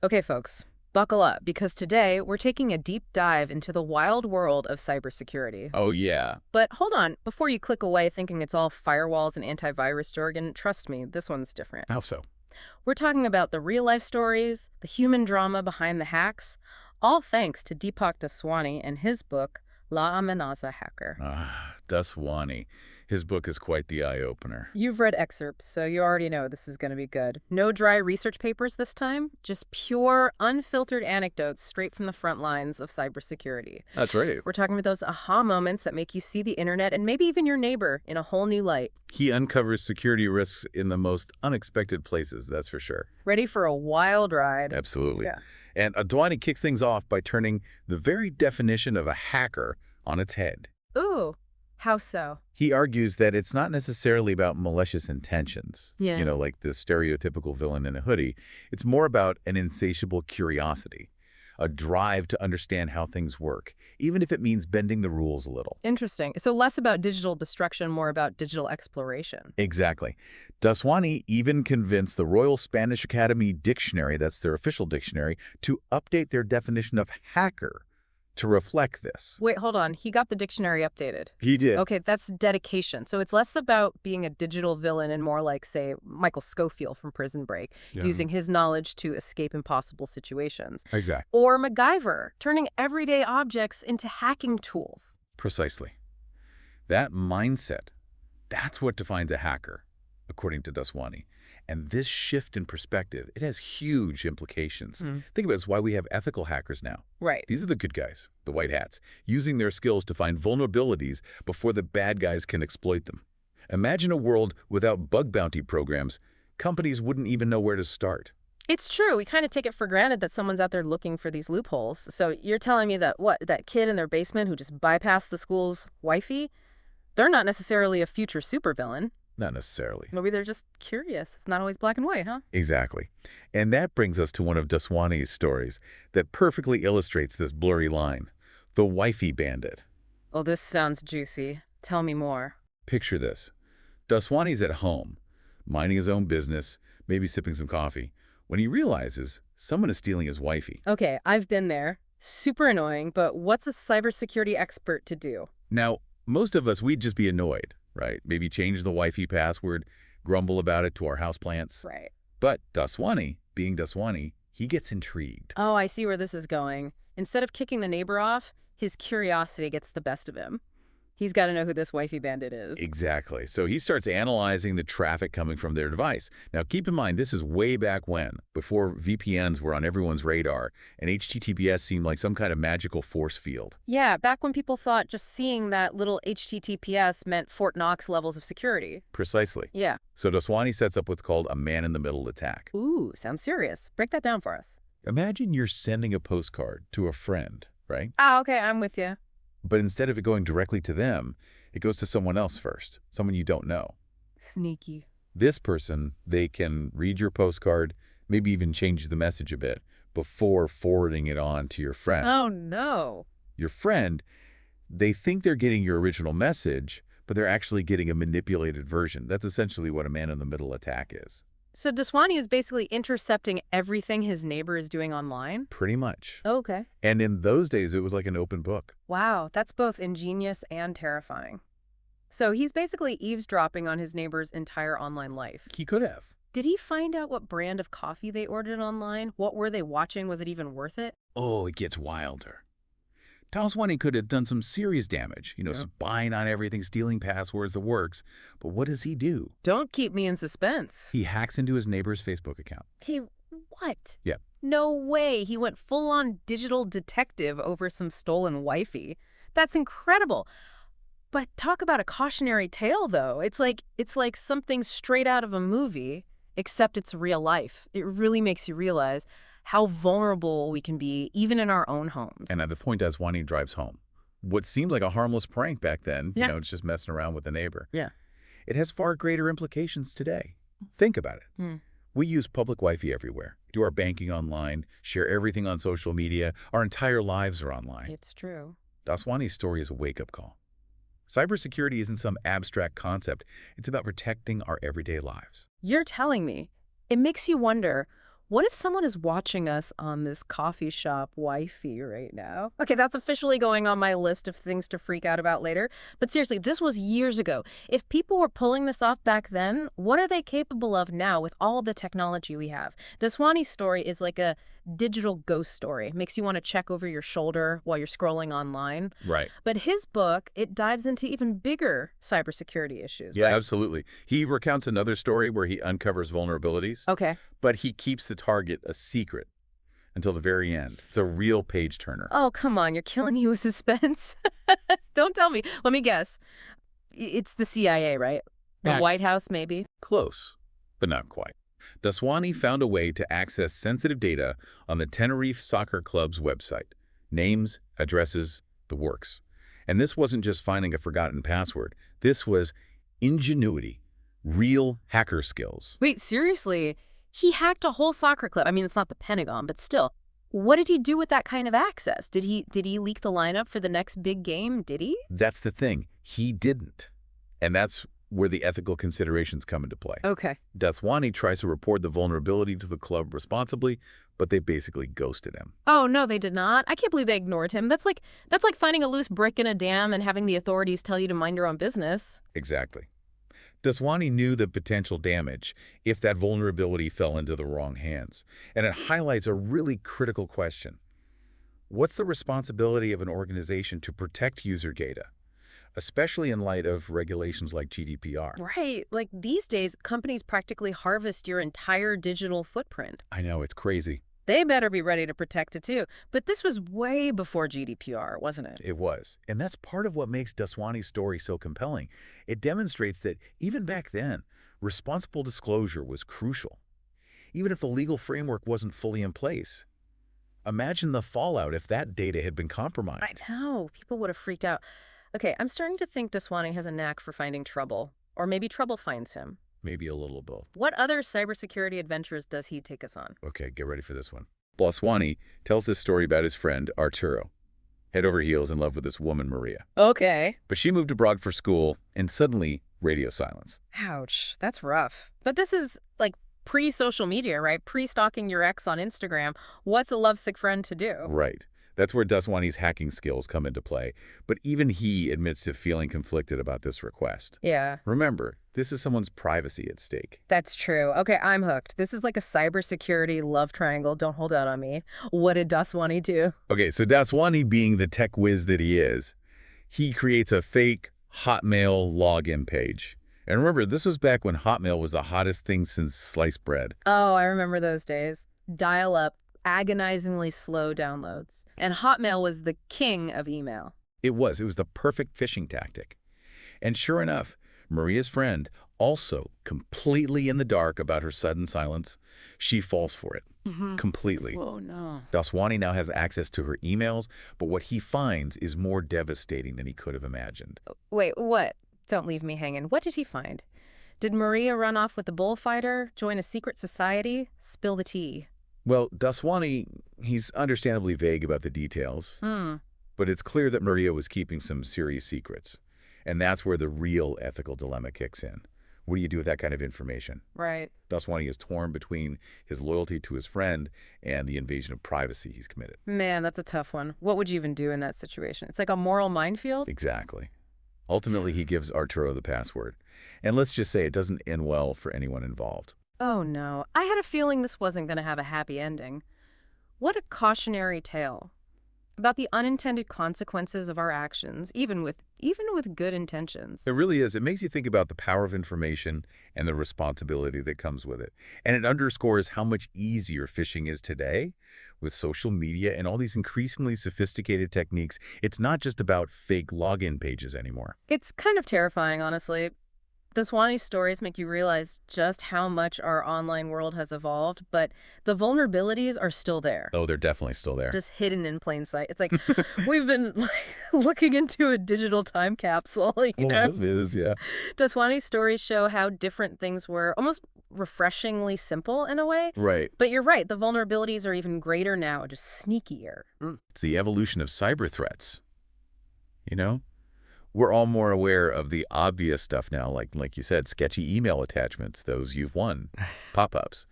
Okay, folks, buckle up because today we're taking a deep dive into the wild world of cybersecurity. Oh, yeah. But hold on, before you click away thinking it's all firewalls and antivirus jargon, trust me, this one's different. How so? We're talking about the real-life stories, the human drama behind the hacks, all thanks to Deepak Daswani and his book, La Amenaza Hacker. Daswani. His book is quite the eye-opener. You've read excerpts, so you already know this is going to be good. No dry research papers this time, just pure, unfiltered anecdotes straight from the front lines of cybersecurity. That's right. We're talking about those aha moments that make you see the internet and maybe even your neighbor in a whole new light. He uncovers security risks in the most unexpected places, that's for sure. Ready for a wild ride? Absolutely. Yeah. And Adwani kicks things off by turning the very definition of a hacker on its head. Ooh, how so? He argues that it's not necessarily about malicious intentions, Yeah. like the stereotypical villain in a hoodie. It's more about an insatiable curiosity, a drive to understand how things work, even if it means bending the rules a little. Interesting. So less about digital destruction, more about digital exploration. Exactly. Daswani even convinced the Royal Spanish Academy Dictionary, that's their official dictionary, to update their definition of hacker to reflect this. Wait, hold on. He got the dictionary updated. He did. Okay, that's dedication. So it's less about being a digital villain and more like, say, Michael Scofield from Prison Break, Yeah. using his knowledge to escape impossible situations. Exactly. Or MacGyver, turning everyday objects into hacking tools. Precisely. That mindset, that's what defines a hacker, according to Daswani. And this shift in perspective, it has huge implications. Think about it, it's why we have ethical hackers now. Right. These are the good guys, the white hats, using their skills to find vulnerabilities before the bad guys can exploit them. Imagine a world without bug bounty programs. Companies wouldn't even know where to start. It's true. We kind of take it for granted that someone's out there looking for these loopholes. So you're telling me that, that kid in their basement who just bypassed the school's Wi-Fi, they're not necessarily a future supervillain. Not necessarily. Maybe they're just curious. It's not always black and white, huh? Exactly. And that brings us to one of Daswani's stories that perfectly illustrates this blurry line. The Wi-Fi bandit. Oh, this sounds juicy. Tell me more. Picture this. Daswani's at home, minding his own business, maybe sipping some coffee, when he realizes someone is stealing his Wi-Fi. Okay, I've been there. Super annoying, but what's a cybersecurity expert to do? Now, most of us, we'd just be annoyed, right? Maybe change the Wi-Fi password, grumble about it to our houseplants. Right. But Daswani, being Daswani, he gets intrigued. Oh, I see where this is going. Instead of kicking the neighbor off, his curiosity gets the best of him. He's got to know who this Wi-Fi bandit is. Exactly. So he starts analyzing the traffic coming from their device. Now, keep in mind, this is way back when, before VPNs were on everyone's radar, and HTTPS seemed like some kind of magical force field. Yeah, back when people thought just seeing that little HTTPS meant Fort Knox levels of security. Precisely. Yeah. So Daswani sets up what's called a man-in-the-middle attack. Ooh, sounds serious. Break that down for us. Imagine you're sending a postcard to a friend, right? Ah, okay, I'm with you. But instead of it going directly to them, it goes to someone else first, someone you don't know. Sneaky. This person, they can read your postcard, maybe even change the message a bit before forwarding it on to your friend. Oh, no. Your friend, they think they're getting your original message, but they're actually getting a manipulated version. That's essentially what a man-in-the-middle attack is. So Daswani is basically intercepting everything his neighbor is doing online? Pretty much. Oh, okay. And in those days, it was like an open book. Wow, that's both ingenious and terrifying. So he's basically eavesdropping on his neighbor's entire online life. He could have. Did he find out what brand of coffee they ordered online? What were they watching? Was it even worth it? Oh, it gets wilder. Daswani could have done some serious damage, spying on everything, stealing passwords, the works. But what does he do? Don't keep me in suspense. He hacks into his neighbor's Facebook account. Hey, what? Yeah. No way. He went full-on digital detective over some stolen Wi-Fi. That's incredible. But talk about a cautionary tale, though. It's like something straight out of a movie, except it's real life. It really makes you realize how vulnerable we can be, even in our own homes. And at the point Daswani drives home, what seemed like a harmless prank back then, Yeah. it's just messing around with the neighbor. Yeah. It has far greater implications today. Think about it. We use public Wi-Fi everywhere, do our banking online, share everything on social media. Our entire lives are online. It's true. Daswani's story is a wake-up call. Cybersecurity isn't some abstract concept. It's about protecting our everyday lives. You're telling me. It makes you wonder, What if someone is watching us on this coffee shop Wi-Fi right now? Okay, that's officially going on my list of things to freak out about later. But seriously, this was years ago. If people were pulling this off back then, what are they capable of now with all the technology we have? Daswani's story is like a digital ghost story. Makes you want to check over your shoulder while you're scrolling online. Right. But his book, it dives into even bigger cybersecurity issues, Yeah, right? absolutely. He recounts another story where he uncovers vulnerabilities, Okay. but he keeps the target a secret until the very end. It's a real page-turner. Oh, come on, you're killing me with suspense. Don't tell me. Let me guess. It's the CIA, right? The Yeah. White House, maybe? Close, but not quite. Daswani found a way to access sensitive data on the Tenerife Soccer Club's website. Names, addresses, the works. And this wasn't just finding a forgotten password. This was ingenuity, real hacker skills. Wait, seriously? He hacked a whole soccer club. I mean, it's not the Pentagon, but still. What did he do with that kind of access? Did he leak the lineup for the next big game? Did he? That's the thing. He didn't. And that's where the ethical considerations come into play. Okay. Daswani tries to report the vulnerability to the club responsibly, but they basically ghosted him. Oh, no, they did not. I can't believe they ignored him. That's like finding a loose brick in a dam and having the authorities tell you to mind your own business. Exactly. Daswani knew the potential damage if that vulnerability fell into the wrong hands. And it highlights a really critical question. What's the responsibility of an organization to protect user data, especially in light of regulations like GDPR? Right. Like these days, companies practically harvest your entire digital footprint. I know, it's crazy. They better be ready to protect it too. But this was way before GDPR, wasn't it? It was. And that's part of what makes Daswani's story so compelling. It demonstrates that even back then, responsible disclosure was crucial, even if the legal framework wasn't fully in place. Imagine the fallout if that data had been compromised. I know. People would have freaked out. Okay, I'm starting to think Daswani has a knack for finding trouble. Or maybe trouble finds him. Maybe a little of both. What other cybersecurity adventures does he take us on? Okay, get ready for this one. Daswani tells this story about his friend, Arturo. Head over heels in love with this woman, Maria. Okay. But she moved abroad for school, and suddenly, radio silence. Ouch, that's rough. But this is like pre-social media, right? Pre-stalking your ex on Instagram. What's a lovesick friend to do? Right. That's where Daswani's hacking skills come into play. But even he admits to feeling conflicted about this request. Yeah, Remember, this is someone's privacy at stake. that's true. Okay, I'm hooked. This is like a cybersecurity love triangle. Don't hold out on me. What did Daswani do? Okay, so Daswani, being the tech whiz that he is, he creates a fake Hotmail login page. And remember, this was back when Hotmail was the hottest thing since sliced bread. Oh, I remember those days. Dial up, agonizingly slow downloads. And Hotmail was the king of email. It was the perfect phishing tactic. And sure enough, Maria's friend, also completely in the dark about her sudden silence, she falls for it. Completely. Oh, no. Daswani now has access to her emails, but what he finds is more devastating than he could have imagined. Wait, what? Don't leave me hanging. What did he find? Did Maria run off with the bullfighter, join a secret society? Spill the tea. Well, Daswani, he's understandably vague about the details, Hmm. but it's clear that Maria was keeping some serious secrets. And that's where the real ethical dilemma kicks in. What do you do with that kind of information? Right. Daswani is torn between his loyalty to his friend and the invasion of privacy he's committed. Man, that's a tough one. What would you even do in that situation? It's like a moral minefield? Exactly. Ultimately, he gives Arturo the password. And let's just say it doesn't end well for anyone involved. Oh, no. I had a feeling this wasn't going to have a happy ending. What a cautionary tale about the unintended consequences of our actions, even with good intentions. It really is. It makes you think about the power of information and the responsibility that comes with it. And it underscores how much easier phishing is today with social media and all these increasingly sophisticated techniques. It's not just about fake login pages anymore. It's kind of terrifying, honestly. Daswani's stories make you realize just how much our online world has evolved, but the vulnerabilities are still there. Oh, they're definitely still there. Just hidden in plain sight. It's like we've been looking into a digital time capsule, you know? It is, yeah. Daswani's stories show how different things were, almost refreshingly simple in a way. Right. But you're right, the vulnerabilities are even greater now, just sneakier. It's the evolution of cyber threats. You know? We're all more aware of the obvious stuff now, like you said, sketchy email attachments, those you've won, pop-ups.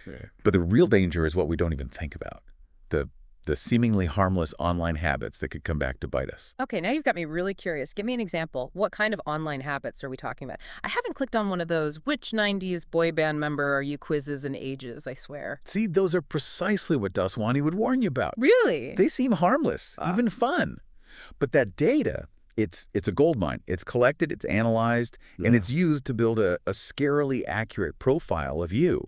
Right. But the real danger is what we don't even think about. The the seemingly harmless online habits that could come back to bite us. Okay, now you've got me really curious. Give me an example. What kind of online habits are we talking about? I haven't clicked on one of those which 90s boy band member are you quizzes and ages, I swear. See, those are precisely what Daswani would warn you about. Really? They seem harmless, even fun. But that data, it's a gold mine. It's collected, it's analyzed, and it's used to build a scarily accurate profile of you.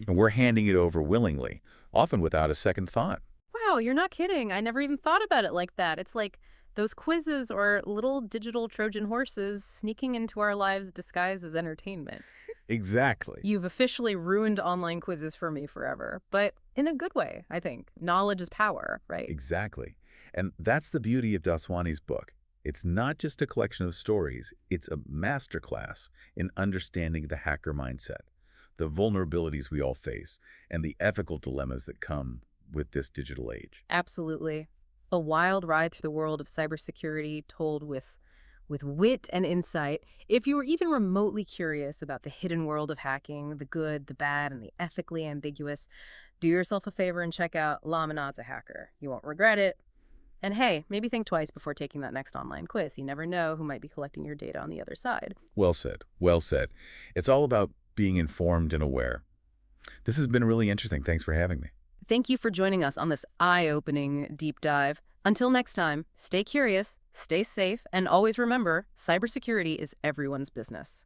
And we're handing it over willingly, often without a second thought. Wow, you're not kidding. I never even thought about it like that. It's like those quizzes are little digital Trojan horses sneaking into our lives disguised as entertainment. Exactly. You've officially ruined online quizzes for me forever, but in a good way, I think. Knowledge is power, right? Exactly. And that's the beauty of Daswani's book. It's not just a collection of stories, it's a masterclass in understanding the hacker mindset, the vulnerabilities we all face, and the ethical dilemmas that come with this digital age. Absolutely. A wild ride through the world of cybersecurity told with wit and insight. If you were even remotely curious about the hidden world of hacking, the good, the bad, and the ethically ambiguous, do yourself a favor and check out La Menace Hacker. You won't regret it. And hey, maybe think twice before taking that next online quiz. You never know who might be collecting your data on the other side. Well said. Well said. It's all about being informed and aware. This has been really interesting. Thanks for having me. Thank you for joining us on this eye-opening deep dive. Until next time, stay curious, stay safe, and always remember, cybersecurity is everyone's business.